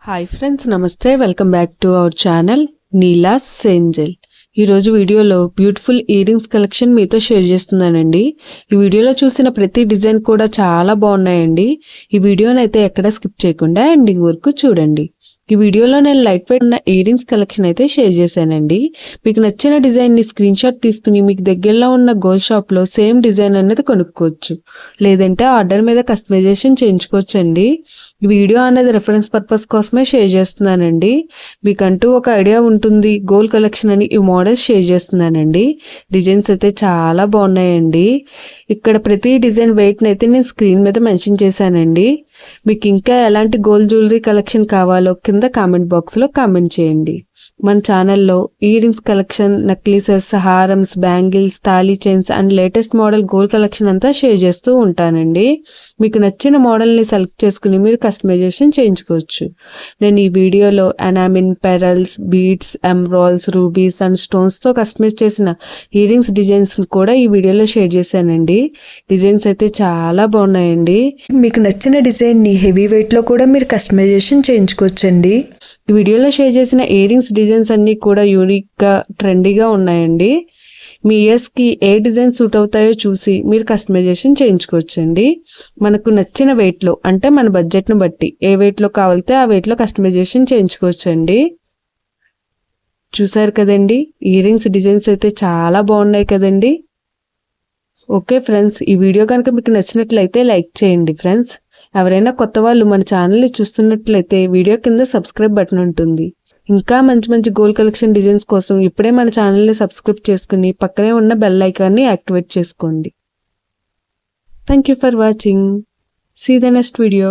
Hi friends, నమస్తే. Welcome back to our channel Neela's Angel. ఈరోజు వీడియోలో బ్యూటిఫుల్ ఇయర్ రింగ్స్ కలెక్షన్ మీతో షేర్ చేస్తున్నానండి. ఈ వీడియోలో చూసిన ప్రతి డిజైన్ కూడా చాలా బాగున్నాయండి. ఈ వీడియోని అయితే ఎక్కడ స్కిప్ చేయకుండా ఎండింగ్ వరకు చూడండి. ఈ వీడియోలో నేను లైట్ వెయిట్ ఉన్న ఇయర్ రింగ్స్ కలెక్షన్ అయితే షేర్ చేశానండి. మీకు నచ్చిన డిజైన్ని స్క్రీన్ షాట్ తీసుకుని మీకు దగ్గరలో ఉన్న గోల్డ్ షాప్లో సేమ్ డిజైన్ అనేది కొనుక్కోవచ్చు, లేదంటే ఆర్డర్ మీద కస్టమైజేషన్ చేయించుకోవచ్చు అండి. ఈ వీడియో అనేది రెఫరెన్స్ పర్పస్ కోసమే షేర్ చేస్తున్నానండి. మీకంటూ ఒక ఐడియా ఉంటుంది గోల్డ్ కలెక్షన్ అని ఈ మోడల్స్ షేర్ చేస్తున్నానండి. డిజైన్స్ అయితే చాలా బాగున్నాయండి. ఇక్కడ ప్రతి డిజైన్ వెయిట్ని అయితే నేను స్క్రీన్ మీద మెన్షన్ చేశానండి. మీకు ఇంకా ఎలాంటి గోల్డ్ జ్యువెలరీ కలెక్షన్ కావాలో కింద కామెంట్ బాక్స్లో కామెంట్ చేయండి. మన ఛానల్లో ఇయర్ రింగ్స్ కలెక్షన్, నెక్లెసెస్, హారమ్స్, బ్యాంగిల్స్, తాళీ chains and latest model gold collection అంతా షేర్ చేస్తూ ఉంటానండి. మీకు నచ్చిన మోడల్ని సెలెక్ట్ చేసుకుని మీరు కస్టమైజేషన్ చేయించుకోవచ్చు. నేను ఈ వీడియోలో enamel, pearls, beads, emeralds, rubies and స్టోన్స్తో కస్టమైజ్ చేసిన ఇయర్ రింగ్స్ డిజైన్స్ కూడా ఈ వీడియోలో షేర్ చేశానండి. డిజైన్స్ అయితే చాలా బాగున్నాయండి. మీకు నచ్చిన డిజైన్ని హెవీ వెయిట్లో కూడా మీరు కస్టమైజేషన్ చేయించుకోవచ్చండి. ఈ వీడియోలో షేర్ చేసిన ఇయర్ రింగ్స్ డిజైన్స్ అన్నీ కూడా యూనిక్గా, ట్రెండీగా ఉన్నాయండి. మీ ఇయర్స్కి ఏ డిజైన్ సూట్ అవుతాయో చూసి మీరు కస్టమైజేషన్ చేయించుకోవచ్చండి. మనకు నచ్చిన వెయిట్లో, అంటే మన బడ్జెట్ను బట్టి ఏ వెయిట్లో కావాలితే ఆ వెయిట్లో కస్టమైజేషన్ చేయించుకోవచ్చండి. చూసారు కదండి, ఇయర్ రింగ్స్ డిజైన్స్ అయితే చాలా బాగున్నాయి కదండి. ఓకే ఫ్రెండ్స్, ఈ వీడియో కనుక మీకు నచ్చినట్లయితే లైక్ చేయండి ఫ్రెండ్స్. ఎవరైనా కొత్త వాళ్ళు మన ఛానల్ని చూస్తున్నట్లయితే వీడియో కింద సబ్స్క్రైబ్ బటన్ ఉంటుంది. ఇంకా మంచి మంచి గోల్డ్ కలెక్షన్ డిజైన్స్ కోసం ఇప్పుడే మన ఛానల్ని సబ్స్క్రైబ్ చేసుకుని పక్కనే ఉన్న బెల్ ఐకాన్ని యాక్టివేట్ చేసుకోండి. Thank you for watching. See the next video.